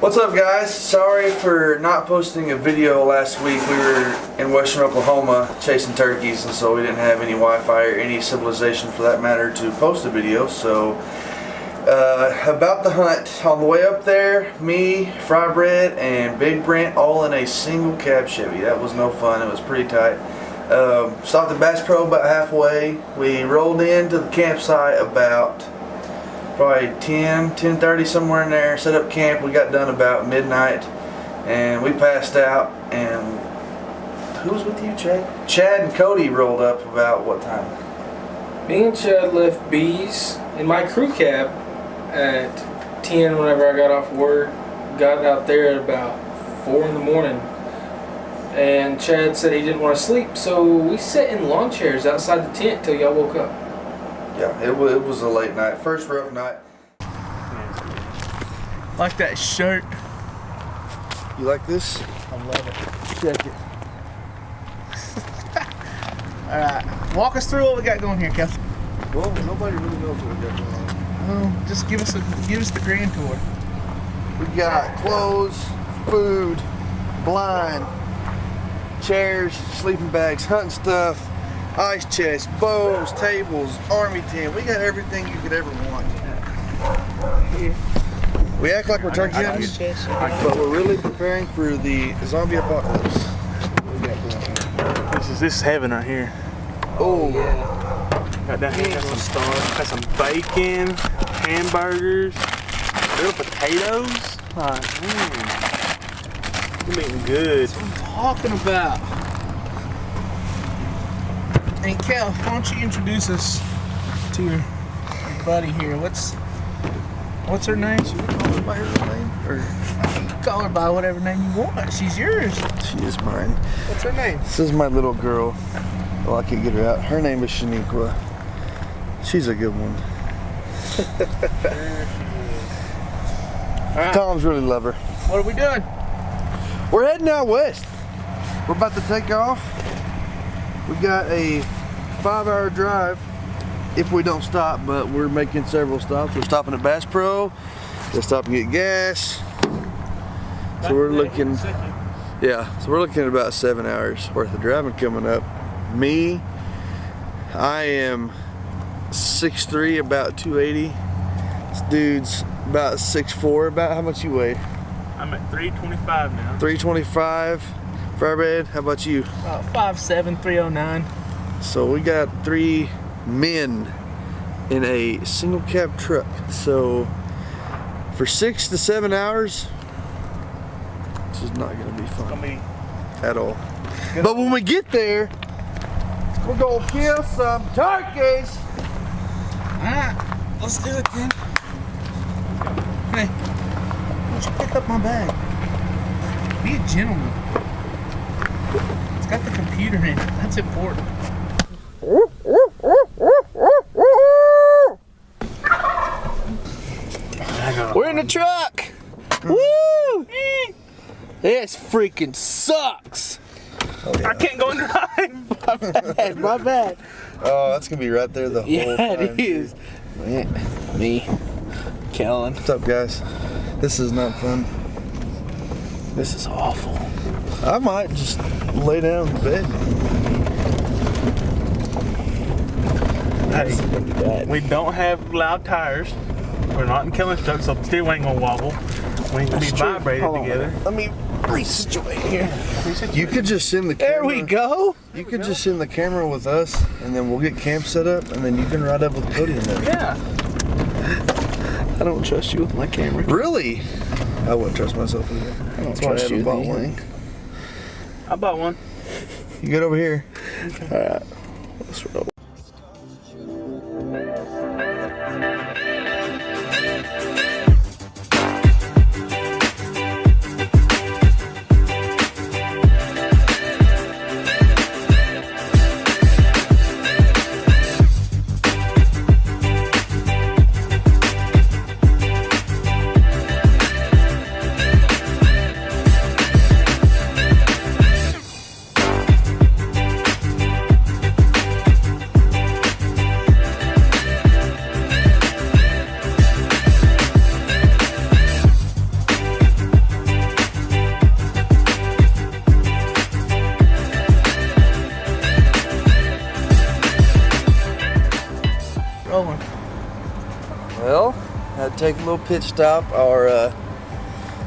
What's up, guys? Sorry for not posting a video last week. We were in western Oklahoma chasing turkeys, and so we didn't have any Wi-Fi or any civilization for that matter to post a video. So about the hunt, on the way up there, me, Fry Bread, and Big Brent all in a single cab Chevy. That was no fun. It was pretty tight. Stopped at Bass Pro about halfway. We rolled into the campsite about probably 10:30, somewhere in there. Set up camp. We got done about midnight, and we passed out. And who was with you, Chad? Chad and Cody rolled up about what time? Me and Chad left Bees in my crew cab at 10 whenever I got off work. Got out there at about 4 in the morning. And Chad said he didn't want to sleep, so we sat in lawn chairs outside the tent till y'all woke up. Yeah, it was a late night. First rough night. Like that shirt. You like this? I love it. Check it. Alright, walk us through what we got going here, Kel. Well, nobody really knows what we got going on. Oh, just give us the grand tour. We got clothes, food, blind, chairs, sleeping bags, hunting stuff, ice chest, bows, tables, army tent. We got everything you could ever want. We act like we're turkey hunters, but we're really preparing for the zombie apocalypse. This is heaven right here. Oh yeah. Got down here, got some bacon, hamburgers, little potatoes. Like, you're eating good. That's what I'm talking about. Hey, Kel, why don't you introduce us to your buddy here? What's her name? Should we call her by her name? Or You can call her by whatever name you want. She's yours. she is mine. What's her name? This is my little girl. Well, I can't get her out. Her name is Shaniqua. She's a good one. Alright, Tom's really love her. what are we doing? We're heading out west. We're about to take off. We got a 5-hour drive if we don't stop, but we're making several stops. We're stopping at Bass Pro. We'll stop and get gas. So we're looking, so we're looking at about 7 hours worth of driving coming up. Me, I am 6'3", about 280. This dude's about 6'4". About how much you weigh? I'm at 325 now. 325. Fry Bread, how about you? 5'7", 309. So we got 3 men in a single cab truck. So for 6 to 7 hours, this is not gonna be fun at all. But when we get there, we're gonna kill some turkeys. Alright, let's do it then. Hey, why don't you pick up my bag? Be a gentleman. It's got the computer in it. That's important. We're in the truck. Woo! This freaking sucks. I can't go and drive. My bad. Oh, that's gonna be right there the whole time. Yeah, it is. Me, Kellen. What's up, guys? This is not fun. This is awful. I might just lay down in bed. Hey, we don't have loud tires. We're not in killing truck, so the steering ain't gonna wobble. We ain't gonna be vibrated together. Let me resituate here. You could just send the camera. There we go. You could just send the camera with us, and then we'll get camp set up, and then you can ride up with Cody in there. Yeah. I don't trust you with my camera. Really? I wouldn't trust myself either. I don't That's why I trust you haven't with bought anything. one. I bought one. You get over here. Alright. Let's roll. take a little pit stop. Our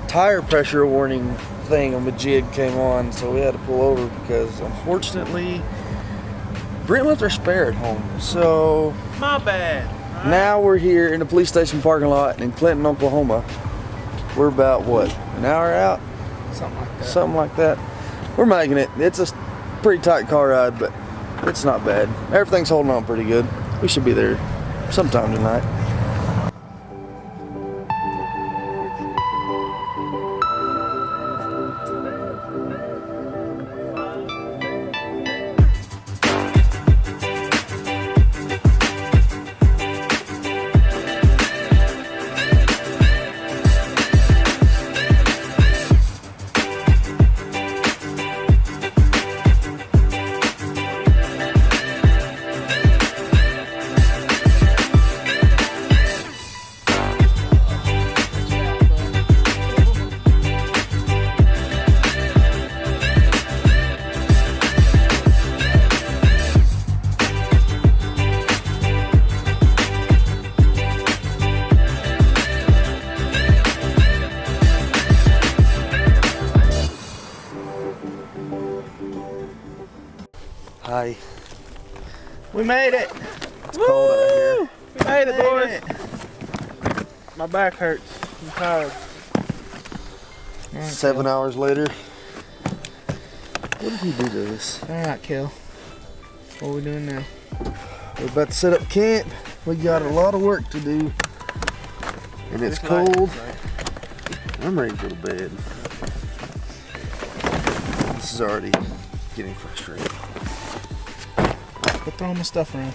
tire pressure warning thing on the jig came on, so we had to pull over because unfortunately Brent left our spare at home. So My bad. Right. now we're here in the police station parking lot in Clinton, Oklahoma. We're about what, an hour out? Something like that. Something like that. We're making it. It's a pretty tight car ride, but it's not bad. Everything's holding on pretty good. We should be there sometime tonight. Hi. We made it. It's cold out here. We made it, boys. My back hurts. I'm tired. 7 hours later. What did he do to us? Alright, Kel. What are we doing now? We're about to set up camp. We got a lot of work to do. And it's cold. I'm ready to go to bed. This is already getting frustrating. Quit throwing my stuff around.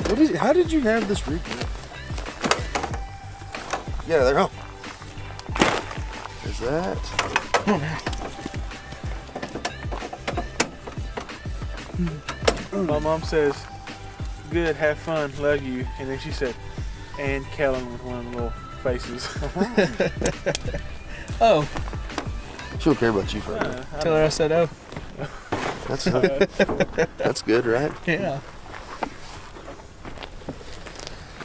What is it? How did you have this rig? Yeah, they're home. Is that? Come on now. My mom says, "Good, have fun, love you," and then she said, "And Kellen," with one of the little faces. Oh, She'll care about you for tell her I said oh. That's good, right? Yeah.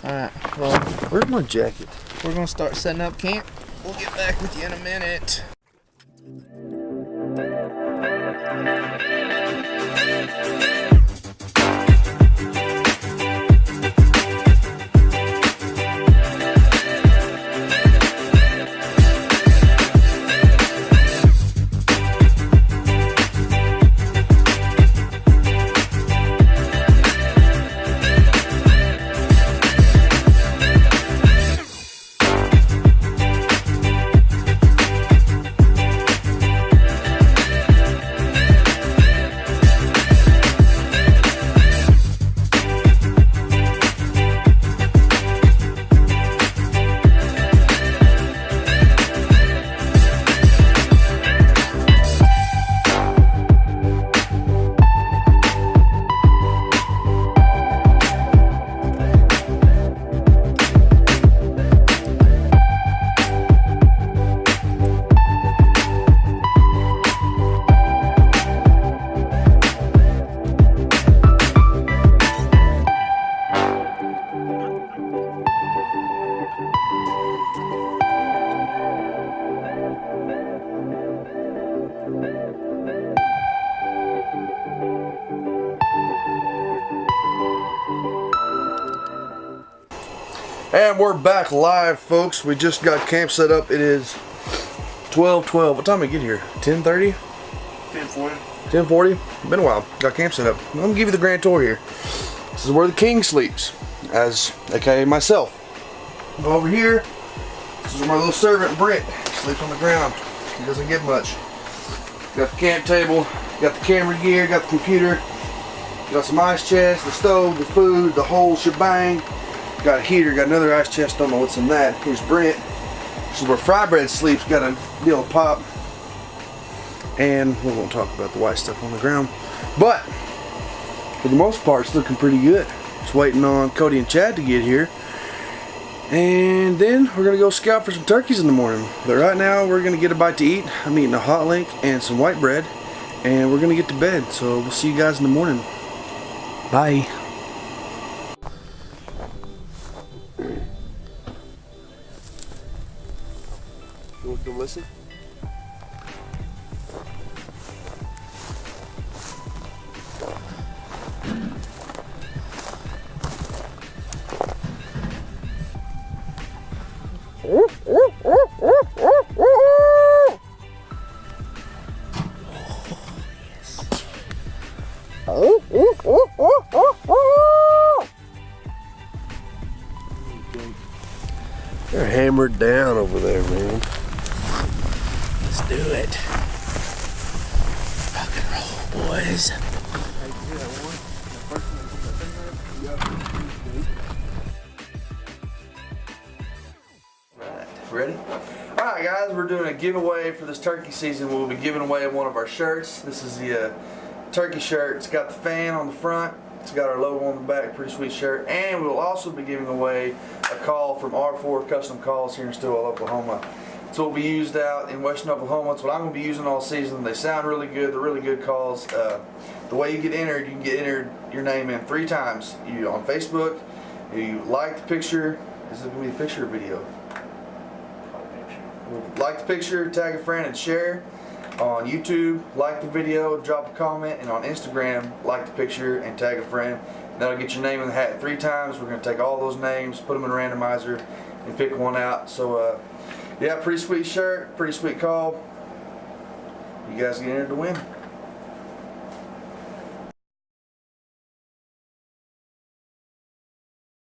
Alright, well, Where's my jacket? we're gonna start setting up camp. We'll get back with you in a minute. And we're back live, folks. We just got camp set up. It is 12:12. What time did we get here? 10:30? 10:40. 10:40? Been a while. Got camp set up. I'm gonna give you the grand tour here. This is where the king sleeps, as aka myself. Go over here. This is where my little servant Brent sleeps on the ground. He doesn't get much. Got the camp table, got the camera gear, got the computer, got some ice chest, the stove, the food, the whole shebang. Got a heater, got another ice chest, don't know what's in that. Here's Brent. This is where Fry Bread sleeps, got a deal of pop. And we won't talk about the white stuff on the ground. But, for the most part, it's looking pretty good. Just waiting on Cody and Chad to get here. And then we're gonna go scout for some turkeys in the morning. But right now, we're gonna get a bite to eat. I'm eating a hot link and some white bread. And we're gonna get to bed. So we'll see you guys in the morning. Bye. You want to come listen? They're hammered down over there, man. Let's do it. Rock and roll, boys. Right, ready? Alright guys, we're doing a giveaway for this turkey season. We'll be giving away one of our shirts. This is the turkey shirt. It's got the fan on the front. It's got our logo on the back. Pretty sweet shirt. And we'll also be giving away a call from R4 Custom Calls here in Stillwell, Oklahoma. It's what we used out in Western Oklahoma. It's what I'm going to be using all season. They sound really good. They're really good calls. The way you get entered, you can get entered your name in 3 times. You on Facebook, you like the picture. Is it going to be a picture or video? Like the picture, tag a friend and share. On YouTube, like the video, drop a comment, and on Instagram, like the picture and tag a friend. That'll get your name in the hat 3 times. We're going to take all those names, put them in a randomizer, and pick one out. So, yeah, pretty sweet shirt, pretty sweet call. You guys get entered to win.